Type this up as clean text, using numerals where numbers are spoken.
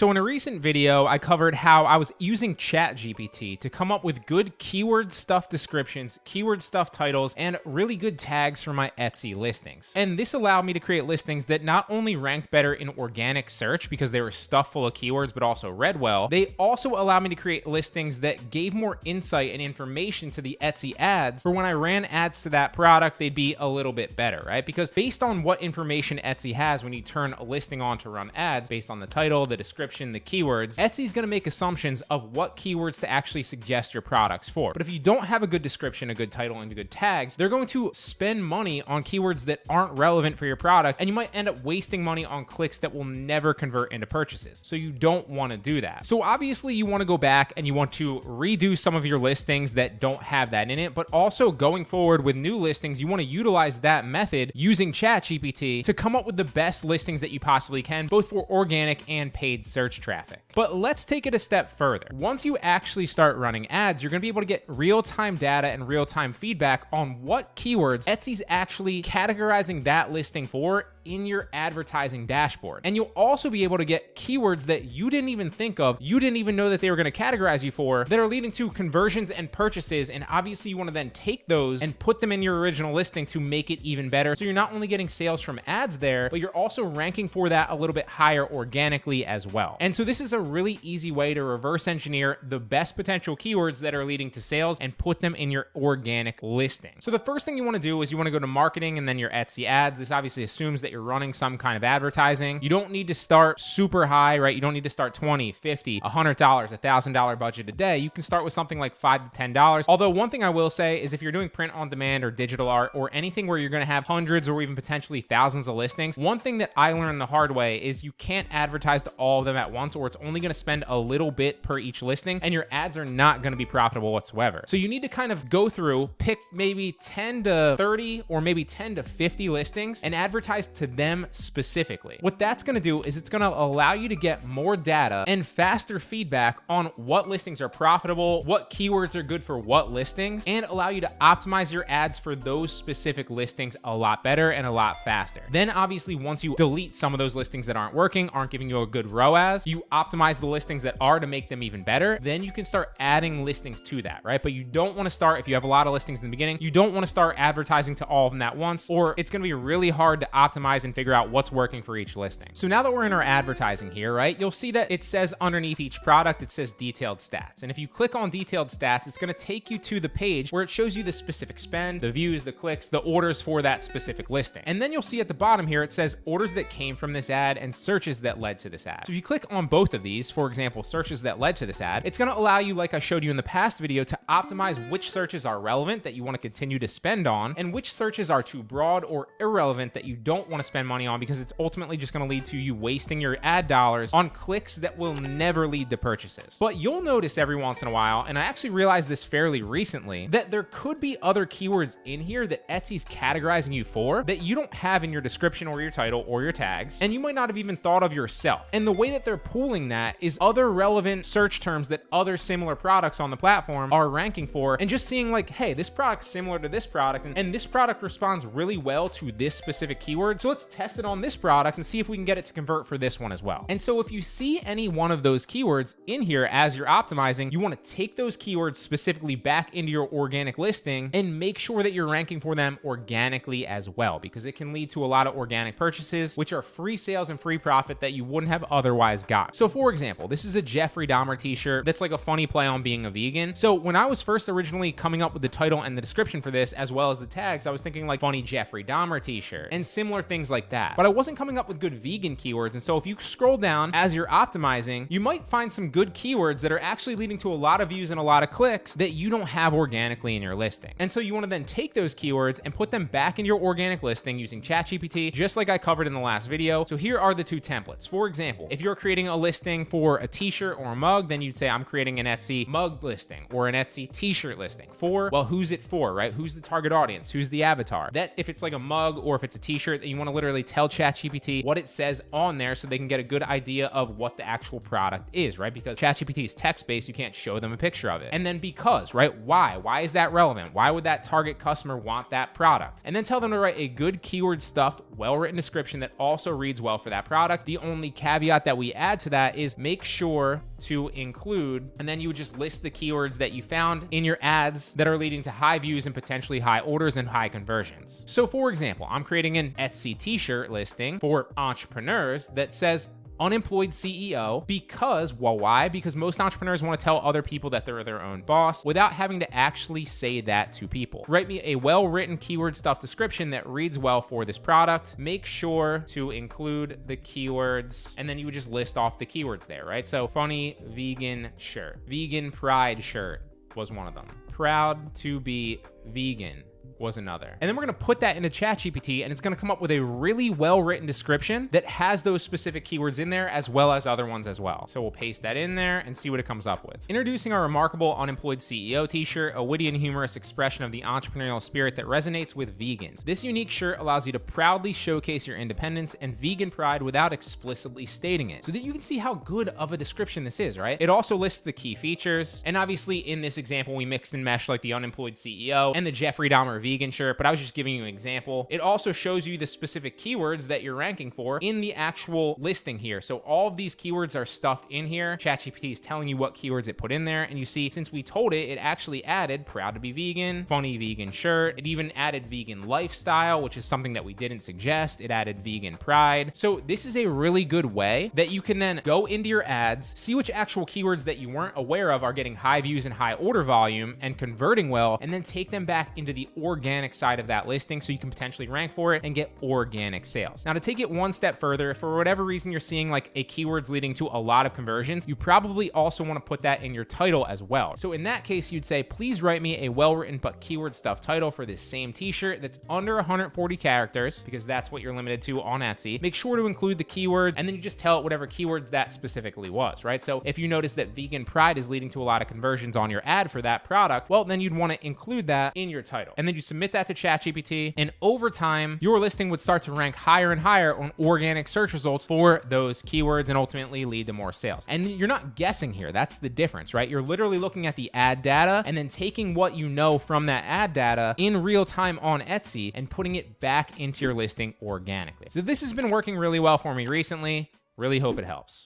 So in a recent video, I covered how I was using Chat GPT to come up with good keyword stuff descriptions, keyword stuff titles, and really good tags for my Etsy listings. And this allowed me to create listings that not only ranked better in organic search because they were stuffed full of keywords, but also read well. They also allowed me to create listings that gave more insight and information to the Etsy ads for when I ran ads to that product, they'd be a little bit better, right? Because based on what information Etsy has when you turn a listing on to run ads, based on the title, the description, the keywords, Etsy's gonna make assumptions of what keywords to actually suggest your products for. But if you don't have a good description, a good title, and good tags, they're going to spend money on keywords that aren't relevant for your product, and you might end up wasting money on clicks that will never convert into purchases. So you don't wanna do that. So obviously you wanna go back and you want to redo some of your listings that don't have that in it, but also going forward with new listings, you wanna utilize that method using Chat GPT to come up with the best listings that you possibly can, both for organic and paid search traffic. But let's take it a step further. Once you actually start running ads, you're gonna be able to get real-time data and real-time feedback on what keywords Etsy's actually categorizing that listing for in your advertising dashboard. And you'll also be able to get keywords that you didn't even think of, you didn't even know that they were gonna categorize you for, that are leading to conversions and purchases. And obviously you wanna then take those and put them in your original listing to make it even better. So you're not only getting sales from ads there, but you're also ranking for that a little bit higher organically as well. And so this is a really easy way to reverse engineer the best potential keywords that are leading to sales and put them in your organic listing. So the first thing you wanna do is you wanna go to marketing and then your Etsy ads. This obviously assumes that you're running some kind of advertising. You don't need to start super high, right? You don't need to start $20, $50, $100, $1,000 budget a day. You can start with something like $5 to $10. Although one thing I will say is if you're doing print on demand or digital art or anything where you're gonna have hundreds or even potentially thousands of listings, one thing that I learned the hard way is you can't advertise to all of them at once, or it's only gonna spend a little bit per each listing and your ads are not gonna be profitable whatsoever. So you need to kind of go through, pick maybe 10 to 30 or maybe 10 to 50 listings and advertise to them specifically. What that's gonna do is it's gonna allow you to get more data and faster feedback on what listings are profitable, what keywords are good for what listings, and allow you to optimize your ads for those specific listings a lot better and a lot faster. Then obviously once you delete some of those listings that aren't working, aren't giving you a good ROAS, you optimize the listings that are to make them even better, then you can start adding listings to that, right? But you don't wanna start, if you have a lot of listings in the beginning, you don't wanna start advertising to all of them at once, or it's gonna be really hard to optimize and figure out what's working for each listing. So now that we're in our advertising here, right, you'll see that it says underneath each product, it says detailed stats. And if you click on detailed stats, it's gonna take you to the page where it shows you the specific spend, the views, the clicks, the orders for that specific listing. And then you'll see at the bottom here, it says orders that came from this ad and searches that led to this ad. So if you click on both of these, for example, searches that led to this ad, it's gonna allow you, like I showed you in the past video, to optimize which searches are relevant that you wanna continue to spend on and which searches are too broad or irrelevant that you don't wanna spend money on because it's ultimately just gonna lead to you wasting your ad dollars on clicks that will never lead to purchases. But you'll notice every once in a while, and I actually realized this fairly recently, that there could be other keywords in here that Etsy's categorizing you for that you don't have in your description or your title or your tags, and you might not have even thought of yourself. And the way that they're pooling that is other relevant search terms that other similar products on the platform are ranking for, and just seeing like, hey, this product's similar to this product, and this product responds really well to this specific keyword, so let's test it on this product and see if we can get it to convert for this one as well. And so if you see any one of those keywords in here as you're optimizing, you want to take those keywords specifically back into your organic listing and make sure that you're ranking for them organically as well, because it can lead to a lot of organic purchases, which are free sales and free profit that you wouldn't have otherwise got. So for example, this is a Jeffrey Dahmer t-shirt that's like a funny play on being a vegan. So when I was first originally coming up with the title and the description for this, as well as the tags, I was thinking like funny Jeffrey Dahmer t-shirt and similar things like that. But I wasn't coming up with good vegan keywords. And so if you scroll down as you're optimizing, you might find some good keywords that are actually leading to a lot of views and a lot of clicks that you don't have organically in your listing. And so you want to then take those keywords and put them back in your organic listing using Chat GPT, just like I covered in the last video. So here are the two templates. For example, if you're creating a listing for a t-shirt or a mug, then you'd say, I'm creating an Etsy mug listing or an Etsy t-shirt listing for, well, who's it for, right? Who's the target audience? Who's the avatar? That if it's like a mug or if it's a t-shirt that you want want to literally tell Chat GPT what it says on there so they can get a good idea of what the actual product is, right? Because Chat GPT is text-based, you can't show them a picture of it. And then because, right? Why is that relevant? Why would that target customer want that product? And then tell them to write a good keyword stuffed, well-written description that also reads well for that product. The only caveat that we add to that is make sure to include, and then you would just list the keywords that you found in your ads that are leading to high views and potentially high orders and high conversions. So for example, I'm creating an Etsy t-shirt listing for entrepreneurs that says unemployed CEO because, well, why? Because most entrepreneurs want to tell other people that they're their own boss without having to actually say that to people. Write me a well-written keyword stuff description that reads well for this product. Make sure to include the keywords, and then you would just list off the keywords there, right? So funny vegan shirt, vegan pride shirt was one of them. Proud to be vegan was another. And then we're going to put that into Chat GPT, and it's going to come up with a really well-written description that has those specific keywords in there as well as other ones as well. So we'll paste that in there and see what it comes up with. Introducing our remarkable Unemployed CEO t-shirt, a witty and humorous expression of the entrepreneurial spirit that resonates with vegans. This unique shirt allows you to proudly showcase your independence and vegan pride without explicitly stating it, so that you can see how good of a description this is, right? It also lists the key features, and obviously in this example, we mixed and meshed like the Unemployed CEO and the Jeffrey Dahmer vegan shirt, but I was just giving you an example. It also shows you the specific keywords that you're ranking for in the actual listing here. So all of these keywords are stuffed in here. ChatGPT is telling you what keywords it put in there, and you see, since we told it, it actually added proud to be vegan, funny vegan shirt. It even added vegan lifestyle, which is something that we didn't suggest. It added vegan pride. So this is a really good way that you can then go into your ads, see which actual keywords that you weren't aware of are getting high views and high order volume and converting well, and then take them back into the organic side of that listing so you can potentially rank for it and get organic sales. Now, to take it one step further, if for whatever reason you're seeing like a keyword's leading to a lot of conversions, you probably also want to put that in your title as well. So in that case, you'd say, please write me a well-written but keyword stuff title for this same t-shirt that's under 140 characters, because that's what you're limited to on Etsy. Make sure to include the keywords, and then you just tell it whatever keywords that specifically was, right? So if you notice that vegan pride is leading to a lot of conversions on your ad for that product, well, then you'd want to include that in your title. And then you submit that to Chat GPT, and over time, your listing would start to rank higher and higher on organic search results for those keywords and ultimately lead to more sales. And you're not guessing here. That's the difference, right? You're literally looking at the ad data and then taking what you know from that ad data in real time on Etsy and putting it back into your listing organically. So this has been working really well for me recently. Really hope it helps.